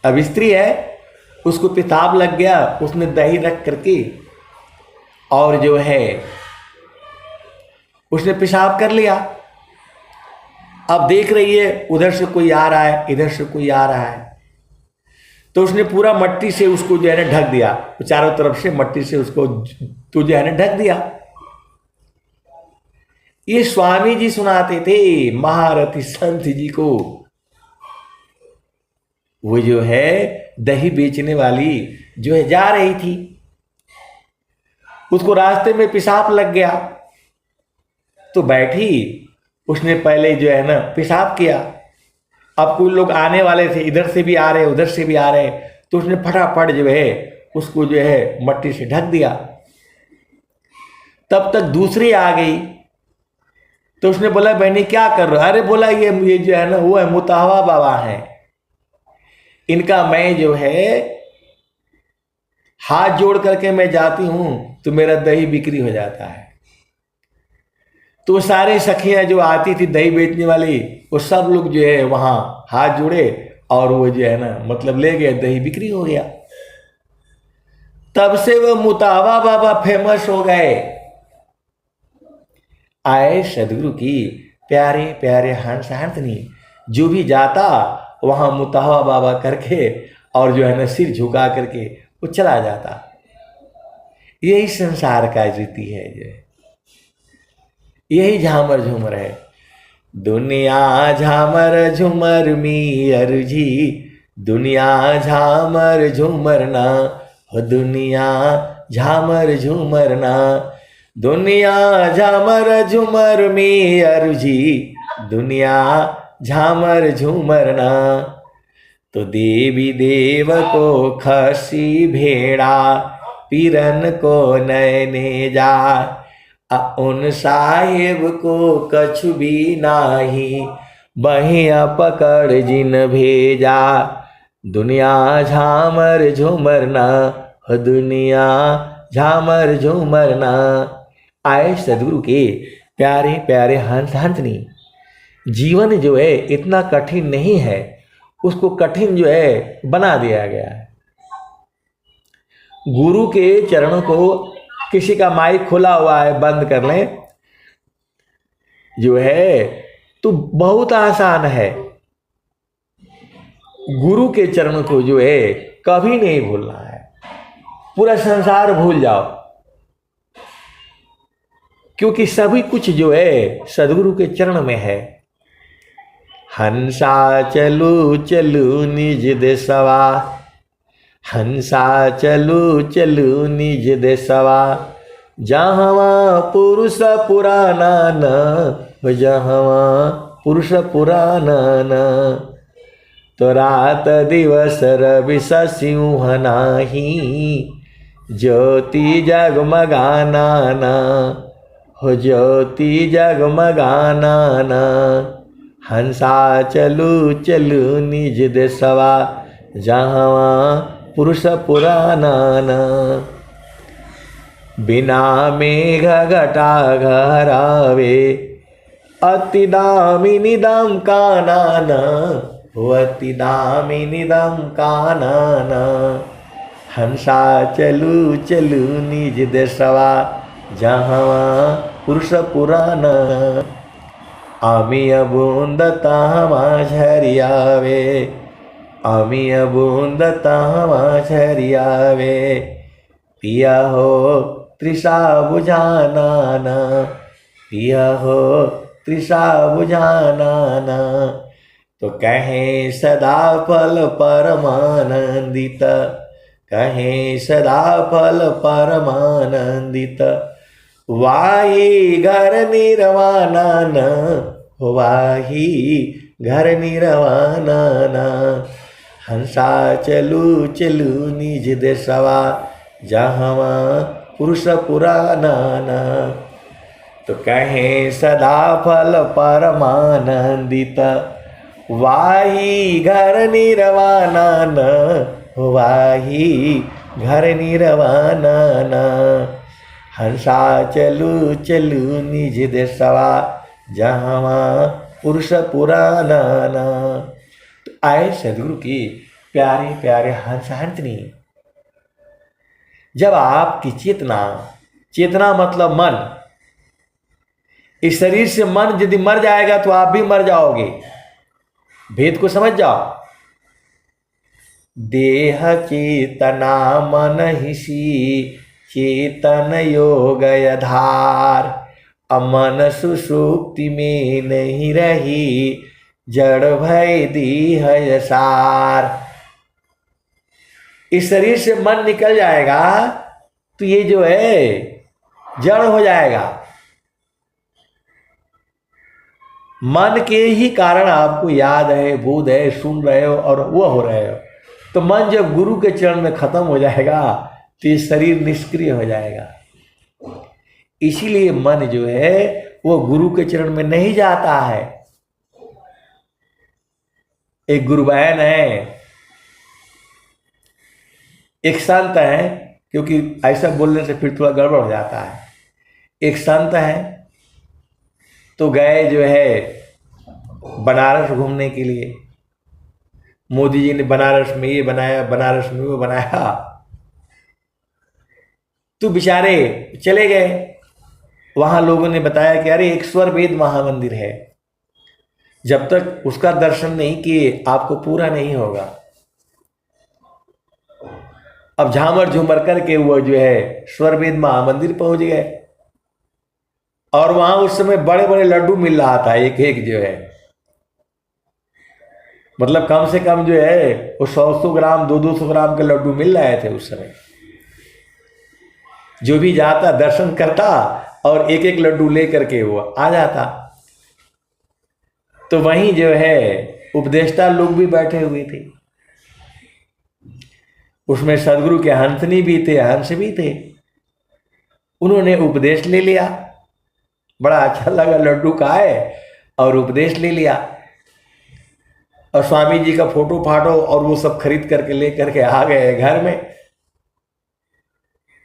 अब स्त्री है, उसको पेशाब लग गया। उसने दही रख करके और जो है उसने पेशाब कर लिया। अब देख रही है उधर से कोई आ रहा है, इधर से कोई आ रहा है, तो उसने पूरा मट्टी से उसको जो है ना ढक दिया। चारों तरफ से मट्टी से उसको तो जो है ना ढक दिया। ये स्वामी जी सुनाते थे महारथी संत जी को। वो जो है दही बेचने वाली जो है जा रही थी, उसको रास्ते में पेशाब लग गया, तो बैठी। उसने पहले जो है ना पेशाब किया। अब कुछ लोग आने वाले थे, इधर से भी आ रहे उधर से भी आ रहे, तो उसने फटाफट जो है उसको जो है मट्टी से ढक दिया। तब तक दूसरी आ गई, तो उसने बोला बहनी क्या कर रहे हो? अरे बोला ये जो है ना वो है मुतावा बाबा है, इनका मैं जो है हाथ जोड़ करके मैं जाती हूं तो मेरा दही बिक्री हो जाता है। तो सारे सखियां जो आती थी दही बेचने वाली, वो सब लोग जो है वहां हाथ जोड़े और वो जो है ना मतलब ले गए, दही बिक्री हो गया। तब से वो मुतावा बाबा फेमस हो गए। आए सदगुरु की प्यारे प्यारे हंस हंसनी, जो भी जाता वहां मुतावा बाबा करके और जो है ना सिर झुका करके वो चला जाता। यही संसार का रीति है, जो है यही झामर झूमर है। दुनिया झामर झूमर मी अर्जी, दुनिया झामर झूमर ना हो, दुनिया झामर झूमर ना, दुनिया झामर झूमर मी अर्जी, दुनिया झामर झूमर ना। तो देवी देव को खसी भेड़ा, पीरन को नयने जा, उन साहेब को कछु भी नाही, बहिया पकड़ जिन भेजा। दुनिया झामर झूमर ना हो, दुनिया झामर झूमर ना। आए सदगुरु के प्यारे प्यारे हंस हंसनी, जीवन जो है इतना कठिन नहीं है, उसको कठिन जो है बना दिया गया है। गुरु के चरणों को, किसी का माइक खुला हुआ है बंद कर लें, जो है तो बहुत आसान है। गुरु के चरणों को जो है कभी नहीं भूलना है। पूरा संसार भूल जाओ, क्योंकि सभी कुछ जो है सदगुरु के चरण में है। हंसा चलू चलू निज देसवा, हंसा चलू चलू निज देसवा, जहाँ पुरुष पुराना न, जहाँ पुरुष पुराना न। तो रात दिवस रवि सिंह नाही, ज्योति जगमगाना ना हो, ज्योति जगमगाना ना। हंसा चलू चलू निज देसवा, जहाँ पुरुष पुराना ना। बिना मेघ घटा घरावे, अति दामिनी दम काना ना हो, अति दामिनी दम काना ना। हंसा चलू चलू निज देसवा, जहाँ पुरुष पुराना। आमिया बूंद तामा झरियावे, आमिया बूंद तामा झरियावे, पिया हो तृषा बुझाना ना, पिया हो तृषा बुझाना ना। तो कहें सदा फल परमानंदित, कहें सदा फल परमानंदित, वाही घर निर्वाणा न, वाही घर निर्वाणा न। हंसा चलू चलू निज देशवा, जहाँ पुरुष पुराना न। तो कहें सदा फल परमानंदित, वाही घर निर्वाणा न, वाही घर निर्वाणा न। हंसा चलू चलू निज देशवा, जहाँ पुरुष पुराना न। तो आए सदगुरु की प्यारे प्यारे हंस हंसनी। जब आपकी चेतना, चेतना मतलब मन, इस शरीर से मन यदि मर जाएगा तो आप भी मर जाओगे। भेद को समझ जाओ। देह चेतना मन हिसी, चेतन योग आधार। अमन सुषुप्ति में नहीं रही, जड़ भय देह यसार। इस शरीर से मन निकल जाएगा तो ये जो है जड़ हो जाएगा। मन के ही कारण आपको याद है, बोध है, सुन रहे हो और वो हो रहे हो। तो मन जब गुरु के चरण में खत्म हो जाएगा तो ये शरीर निष्क्रिय हो जाएगा। इसीलिए मन जो है वो गुरु के चरण में नहीं जाता है। एक गुरुबहन है, एक संत है, क्योंकि ऐसा बोलने से फिर थोड़ा गड़बड़ हो जाता है। एक संत है तो गए जो है बनारस घूमने के लिए। मोदी जी ने बनारस में ये बनाया, बनारस में वो बनाया, तो बेचारे चले गए। वहां लोगों ने बताया कि अरे एक स्वर वेद महामंदिर है, जब तक उसका दर्शन नहीं किए आपको पूरा नहीं होगा। अब झामर झूमर करके वो जो है स्वर वेद महामंदिर पहुंच गए और वहां उस समय बड़े बड़े लड्डू मिल रहा था, एक एक जो है, मतलब कम से कम जो है वो 100-100 ग्राम 200-200 ग्राम के लड्डू मिल रहे थे उस समय। जो भी जाता दर्शन करता और एक एक लड्डू ले करके वो आ जाता। तो वहीं जो है उपदेष्टा लोग भी बैठे हुए थे, उसमें सदगुरु के हंसनी भी थे, हंस भी थे। उन्होंने उपदेश ले लिया, बड़ा अच्छा लगा, लड्डू खाए और उपदेश ले लिया। और स्वामी जी का फोटो फाटो और वो सब खरीद करके ले करके आ गए घर में।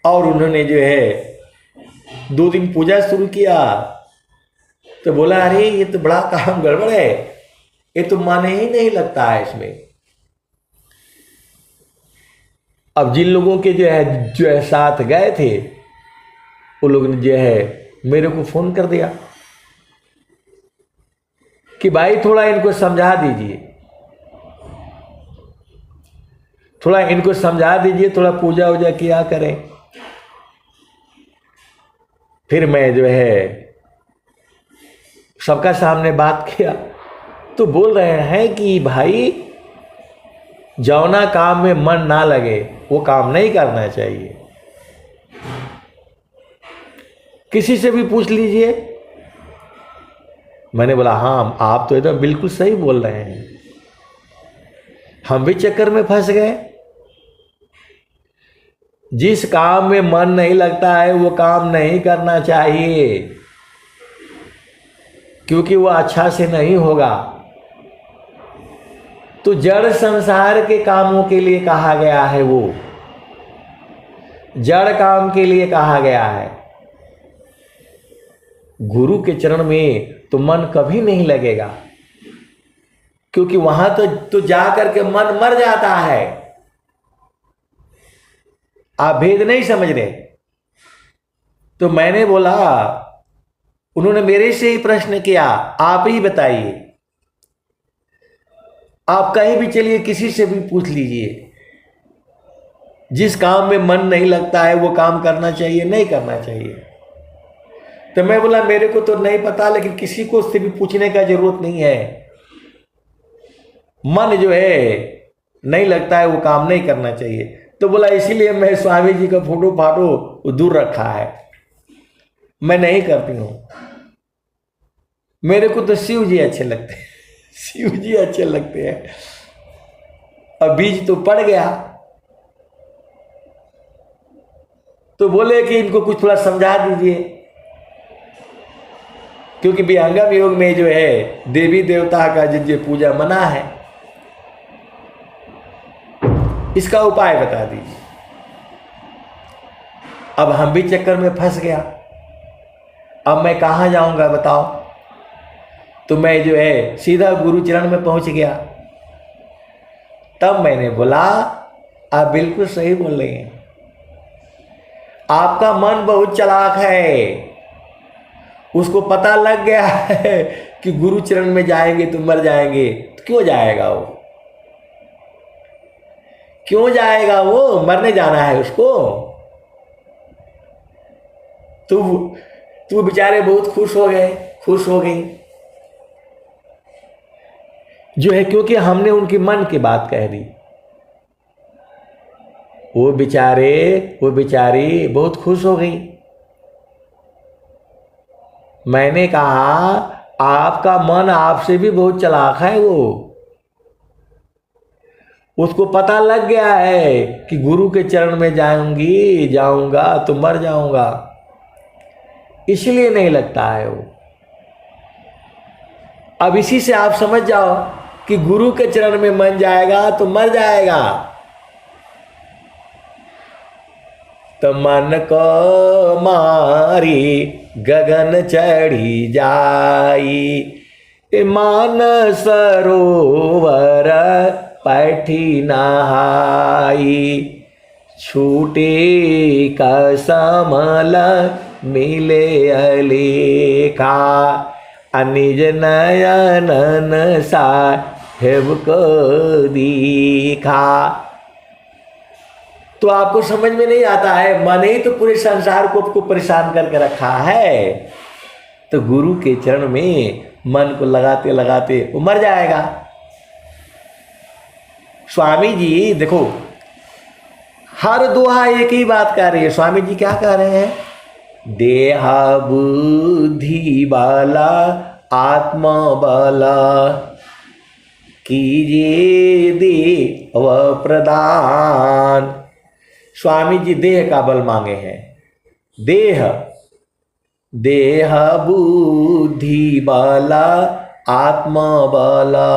और उन्होंने जो है 2 दिन पूजा शुरू किया। तो बोला अरे ये तो बड़ा काम गड़बड़ है, ये तो मन ही नहीं लगता है इसमें। अब जिन लोगों के जो है साथ गए थे वो लोग ने जो है मेरे को फोन कर दिया कि भाई थोड़ा इनको समझा दीजिए, थोड़ा इनको समझा दीजिए, थोड़ा पूजा वूजा किया करें। फिर मैं जो है सबका सामने बात किया तो बोल रहे हैं कि भाई जौना काम में मन ना लगे वो काम नहीं करना चाहिए। किसी से भी पूछ लीजिए। मैंने बोला हाँ आप तो एकदम बिल्कुल सही बोल रहे हैं, हम भी चक्कर में फंस गए। जिस काम में मन नहीं लगता है वो काम नहीं करना चाहिए, क्योंकि वो अच्छा से नहीं होगा। तो जड़ संसार के कामों के लिए कहा गया है, वो जड़ काम के लिए कहा गया है। गुरु के चरण में तो मन कभी नहीं लगेगा, क्योंकि वहां तो जा करके मन मर जाता है। आप भेद नहीं समझ रहे। तो मैंने बोला, उन्होंने मेरे से ही प्रश्न किया, आप ही बताइए। आप कहीं भी चलिए, किसी से भी पूछ लीजिए, जिस काम में मन नहीं लगता है वो काम करना चाहिए नहीं करना चाहिए। तो मैं बोला मेरे को तो नहीं पता, लेकिन किसी को से भी पूछने का जरूरत नहीं है। मन जो है नहीं लगता है वो काम नहीं करना चाहिए। तो बोला इसीलिए मैं स्वामी जी का फोटो फाटो दूर रखा है। मैं नहीं करती हूं। मेरे को तो शिव जी अच्छे लगते हैं, शिव जी अच्छे लगते हैं। अब बीज तो पड़ गया, तो बोले कि इनको कुछ थोड़ा समझा दीजिए, क्योंकि विहंगम योग में जो है देवी देवता का जो पूजा मना है, इसका उपाय बता दीजिए। अब हम भी चक्कर में फंस गया, अब मैं कहाँ जाऊंगा बताओ। तो मैं जो है सीधा गुरु चरण में पहुंच गया। तब मैंने बोला आप बिल्कुल सही बोल रहे हैं, आपका मन बहुत चालाक है, उसको पता लग गया है कि गुरु चरण में जाएंगे तो मर जाएंगे, तो क्यों जाएगा वो, क्यों जाएगा वो, मरने जाना है उसको। तू बेचारे बहुत खुश हो गए, खुश हो गई जो है, क्योंकि हमने उनकी मन की बात कह दी। वो बेचारी बहुत खुश हो गई। मैंने कहा आपका मन आपसे भी बहुत चालाक है, वो उसको पता लग गया है कि गुरु के चरण में जाऊंगा तो मर जाऊंगा, इसलिए नहीं लगता है वो। अब इसी से आप समझ जाओ कि गुरु के चरण में मन जाएगा तो मर जाएगा। तो मन को मारी गगन चढ़ी जाई, मान सरोवर पैठी नहाई, छूटे कसमल मिले अलेखा, अनिज नयनन साहेब को दीखा। तो आपको समझ में नहीं आता है, मन ही तो पूरे संसार को आपको परेशान करके रखा है। तो गुरु के चरण में मन को लगाते लगाते वो मर जाएगा। स्वामी जी देखो, हर दोहा एक ही बात कह रही है। स्वामी जी क्या कह रहे हैं, देहा बुद्धि बाला आत्मा बाला, कीजिए देव प्रदान। स्वामी जी देह का बल मांगे हैं, देह बुद्धि बाला आत्मा बाला,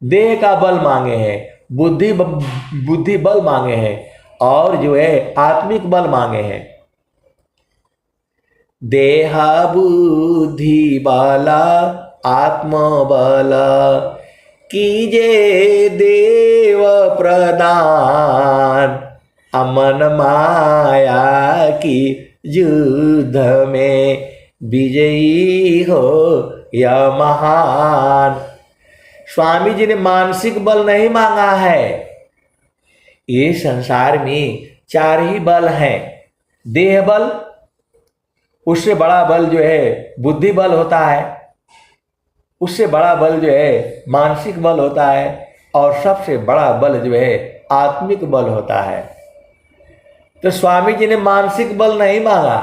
देह का बल मांगे हैं, बुद्धि बल मांगे हैं, और जो है आत्मिक बल मांगे हैं। देह बुद्धि बाला आत्मा बाला, कीजे देव प्रदान, अमन माया की युद्ध में विजयी हो या महान। स्वामी जी ने मानसिक बल नहीं मांगा है। ये संसार में 4 ही बल हैं। देह बल, उससे बड़ा बल जो है बुद्धि बल होता है, उससे बड़ा बल जो है मानसिक बल होता है, और सबसे बड़ा बल जो है आत्मिक बल होता है। तो स्वामी जी ने मानसिक बल नहीं मांगा।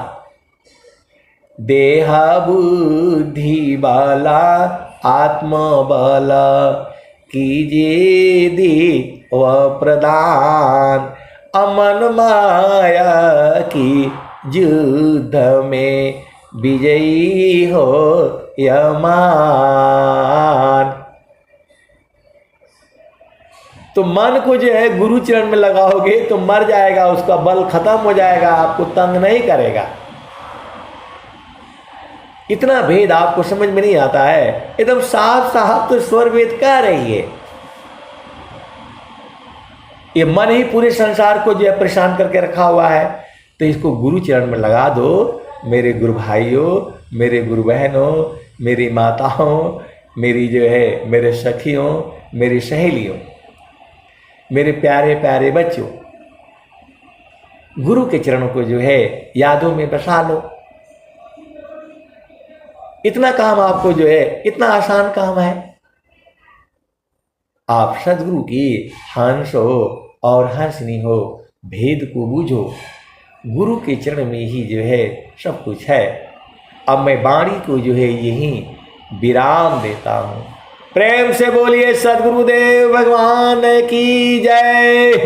देहा बुद्धि बाला आत्मा बाला, कीजिए देव प्रदान, अमन माया की युद्ध में विजयी हो यमान। तो मन को जो है गुरु चरण में लगाओगे तो मर जाएगा, उसका बल खत्म हो जाएगा, आपको तंग नहीं करेगा। इतना भेद आपको समझ में नहीं आता है। एकदम साफ साफ तो स्वर वेद कह रही है। ये मन ही पूरे संसार को जो है परेशान करके रखा हुआ है। तो इसको गुरु चरण में लगा दो। मेरे गुरु भाइयों, मेरे गुरु बहनों, मेरी माताओं, मेरी जो है मेरे सखियों, मेरी सहेलियों, मेरे प्यारे प्यारे बच्चों, गुरु के चरणों को जो है यादों में बसा लो। इतना काम आपको जो है, इतना आसान काम है। आप सदगुरु की हंस हो और हंसनी हो, भेद को बूझो गुरु के चरण में ही जो है सब कुछ है। अब मैं वाणी को जो है यही विराम देता हूँ। प्रेम से बोलिए सद्गुरुदेव भगवान की जय।